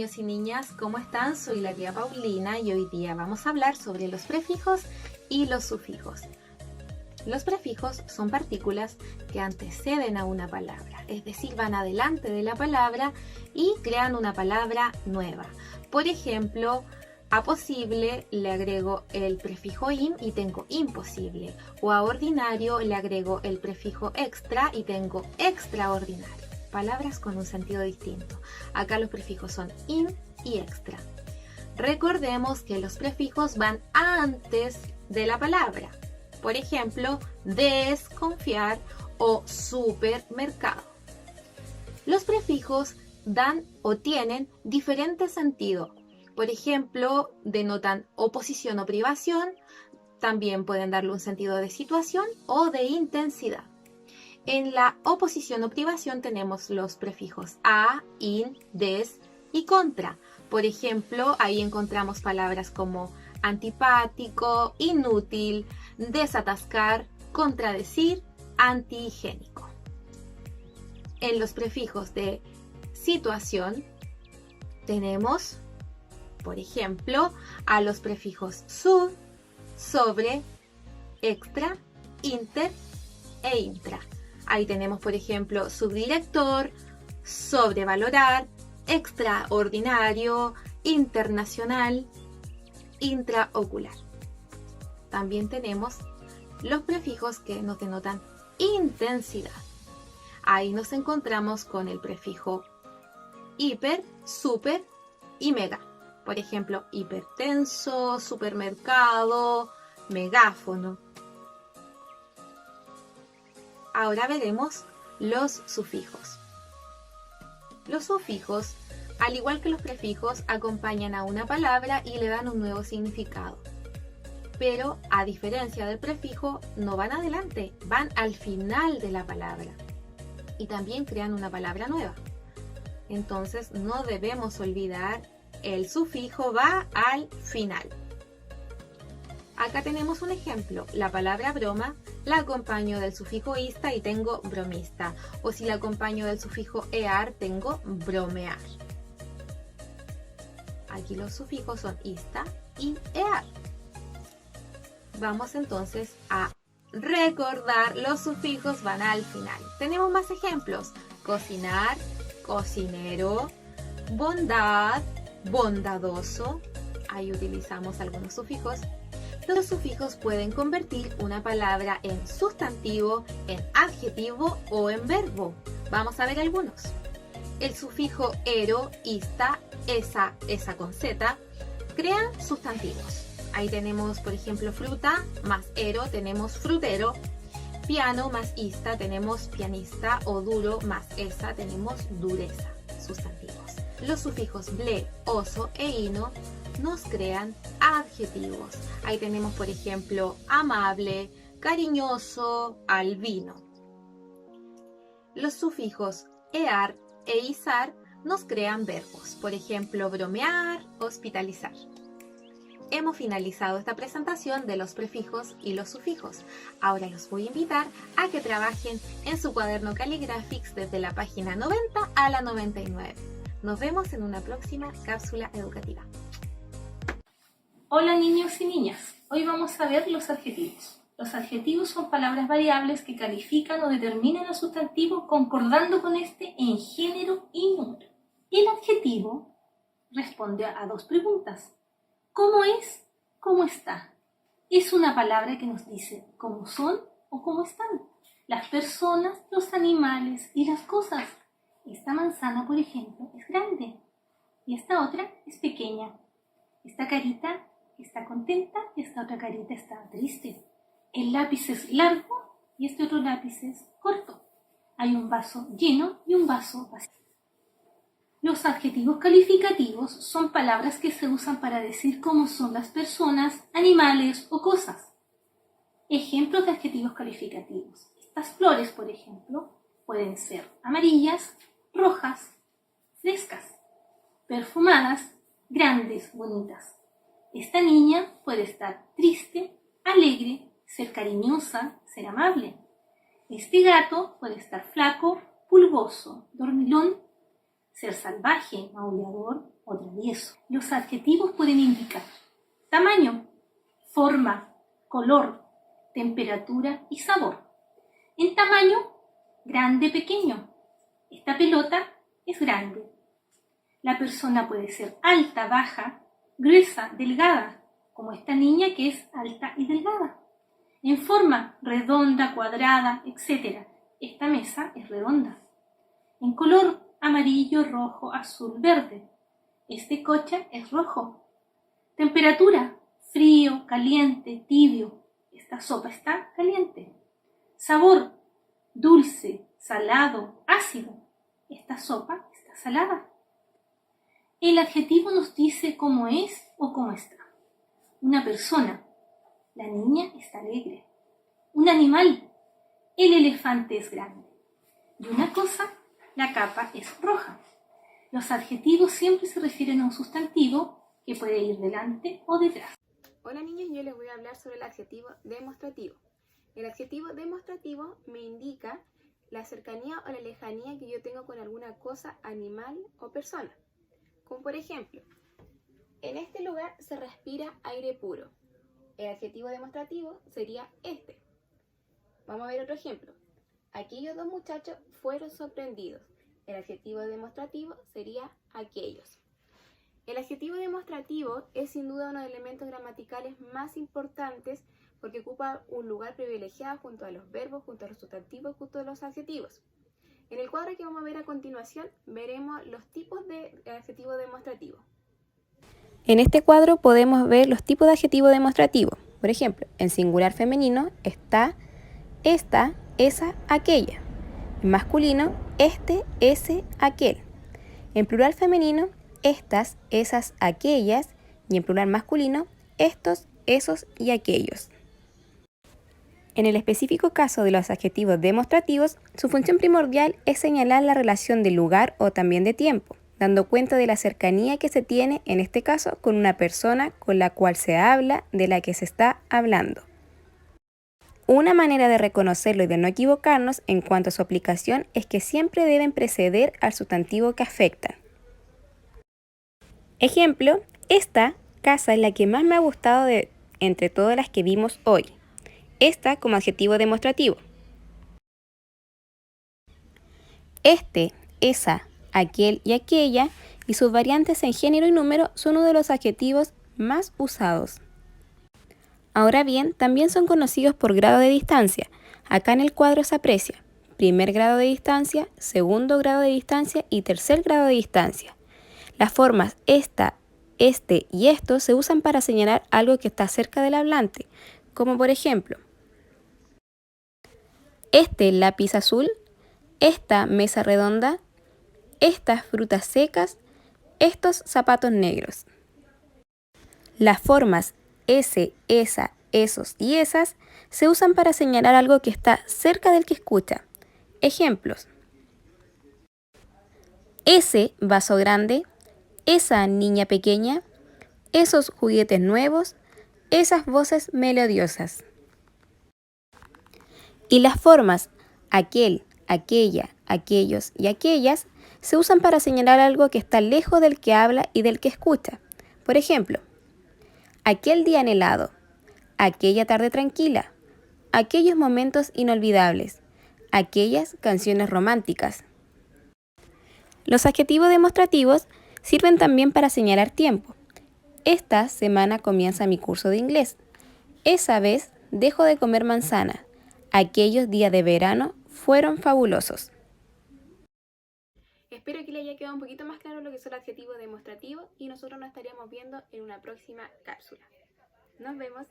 niños y niñas, ¿cómo están? Soy la tía Paulina y hoy día vamos a hablar sobre los prefijos y los sufijos. Los prefijos son partículas que anteceden a una palabra, es decir, van adelante de la palabra y crean una palabra nueva. Por ejemplo, a posible le agrego el prefijo in y tengo imposible, o a ordinario le agrego el prefijo extra y tengo extraordinario. Palabras con un sentido distinto. Acá los prefijos son in y extra. Recordemos que los prefijos van antes de la palabra. Por ejemplo, desconfiar o supermercado. Los prefijos dan o tienen diferente sentido. Por ejemplo, denotan oposición o privación. También pueden darle un sentido de situación o de intensidad. En la oposición o privación tenemos los prefijos a, in, des y contra. Por ejemplo, ahí encontramos palabras como antipático, inútil, desatascar, contradecir, antihigiénico. En los prefijos de situación tenemos, por ejemplo, a los prefijos sub, sobre, extra, inter e intra. Ahí tenemos, por ejemplo, subdirector, sobrevalorar, extraordinario, internacional, intraocular. También tenemos los prefijos que nos denotan intensidad. Ahí nos encontramos con el prefijo hiper, super y mega. Por ejemplo, hipertenso, supermercado, megáfono. Ahora veremos los sufijos. Los sufijos, al igual que los prefijos, acompañan a una palabra y le dan un nuevo significado. Pero, a diferencia del prefijo, no van adelante, van al final de la palabra. Y también crean una palabra nueva. Entonces, no debemos olvidar, el sufijo va al final. Acá tenemos un ejemplo. La palabra broma la acompaño del sufijo ista y tengo bromista. O si la acompaño del sufijo ear, tengo bromear. Aquí los sufijos son ista y ear. Vamos entonces a recordar, los sufijos van al final. Tenemos más ejemplos. Cocinar, cocinero, bondad, bondadoso. Ahí utilizamos algunos sufijos. Los sufijos pueden convertir una palabra en sustantivo, en adjetivo o en verbo. Vamos a ver algunos. El sufijo ero, ista, esa con z, crean sustantivos. Ahí tenemos, por ejemplo, fruta más ero, tenemos frutero. Piano más ista, tenemos pianista, o duro más esa, tenemos dureza, sustantivos. Los sufijos ble, oso e ino nos crean adjetivos. Ahí tenemos, por ejemplo, amable, cariñoso, albino. Los sufijos ear e izar nos crean verbos. Por ejemplo, bromear, hospitalizar. Hemos finalizado esta presentación de los prefijos y los sufijos. Ahora los voy a invitar a que trabajen en su cuaderno Caligraphics desde la página 90 a la 99. Nos vemos en una próxima cápsula educativa. Hola niños y niñas, hoy vamos a ver los adjetivos. Los adjetivos son palabras variables que califican o determinan al sustantivo concordando con este en género y número. El adjetivo responde a dos preguntas. ¿Cómo es? ¿Cómo está? Es una palabra que nos dice cómo son o cómo están las personas, los animales y las cosas. Esta manzana, por ejemplo, es grande y esta otra es pequeña. Esta carita está contenta y esta otra carita está triste. El lápiz es largo y este otro lápiz es corto. Hay un vaso lleno y un vaso vacío. Los adjetivos calificativos son palabras que se usan para decir cómo son las personas, animales o cosas. Ejemplos de adjetivos calificativos. Estas flores, por ejemplo, pueden ser amarillas, rojas, frescas, perfumadas, grandes, bonitas. Esta niña puede estar triste, alegre, ser cariñosa, ser amable. Este gato puede estar flaco, pulgoso, dormilón, ser salvaje, maullador o travieso. Los adjetivos pueden indicar tamaño, forma, color, temperatura y sabor. En tamaño, grande, pequeño. Esta pelota es grande. La persona puede ser alta, baja, gruesa, delgada, como esta niña que es alta y delgada. En forma, redonda, cuadrada, etc. Esta mesa es redonda. En color, amarillo, rojo, azul, verde. Este coche es rojo. Temperatura, frío, caliente, tibio. Esta sopa está caliente. Sabor, dulce, salado, ácido. Esta sopa está salada. El adjetivo nos dice cómo es o cómo está. Una persona, la niña está alegre. Un animal, el elefante es grande. Y una cosa, la capa es roja. Los adjetivos siempre se refieren a un sustantivo que puede ir delante o detrás. Hola niños, yo les voy a hablar sobre el adjetivo demostrativo. El adjetivo demostrativo me indica la cercanía o la lejanía que yo tengo con alguna cosa, animal o persona. Como por ejemplo, en este lugar se respira aire puro. El adjetivo demostrativo sería este. Vamos a ver otro ejemplo. Aquellos dos muchachos fueron sorprendidos. El adjetivo demostrativo sería aquellos. El adjetivo demostrativo es sin duda uno de los elementos gramaticales más importantes porque ocupa un lugar privilegiado junto a los verbos, junto a los sustantivos, junto a los adjetivos. En el cuadro que vamos a ver a continuación, veremos los tipos de adjetivo demostrativo. En este cuadro podemos ver los tipos de adjetivo demostrativo. Por ejemplo, en singular femenino está esta, esa, aquella. En masculino, este, ese, aquel. En plural femenino, estas, esas, aquellas. Y en plural masculino, estos, esos y aquellos. En el específico caso de los adjetivos demostrativos, su función primordial es señalar la relación de lugar o también de tiempo, dando cuenta de la cercanía que se tiene, en este caso, con una persona con la cual se habla, de la que se está hablando. Una manera de reconocerlo y de no equivocarnos en cuanto a su aplicación es que siempre deben preceder al sustantivo que afectan. Ejemplo, esta casa es la que más me ha gustado entre todas las que vimos hoy. Esta como adjetivo demostrativo. Este, esa, aquel y aquella y sus variantes en género y número son uno de los adjetivos más usados. Ahora bien, también son conocidos por grado de distancia. Acá en el cuadro se aprecia primer grado de distancia, segundo grado de distancia y tercer grado de distancia. Las formas esta, este y esto se usan para señalar algo que está cerca del hablante, como por ejemplo, este lápiz azul, esta mesa redonda, estas frutas secas, estos zapatos negros. Las formas ese, esa, esos y esas se usan para señalar algo que está cerca del que escucha. Ejemplos. Ese vaso grande, esa niña pequeña, esos juguetes nuevos, esas voces melodiosas. Y las formas aquel, aquella, aquellos y aquellas se usan para señalar algo que está lejos del que habla y del que escucha. Por ejemplo, aquel día anhelado, aquella tarde tranquila, aquellos momentos inolvidables, aquellas canciones románticas. Los adjetivos demostrativos sirven también para señalar tiempo. Esta semana comienza mi curso de inglés. Esa vez dejo de comer manzana. Aquellos días de verano fueron fabulosos. Espero que le haya quedado un poquito más claro lo que son los adjetivos demostrativos y nosotros nos estaríamos viendo en una próxima cápsula. Nos vemos.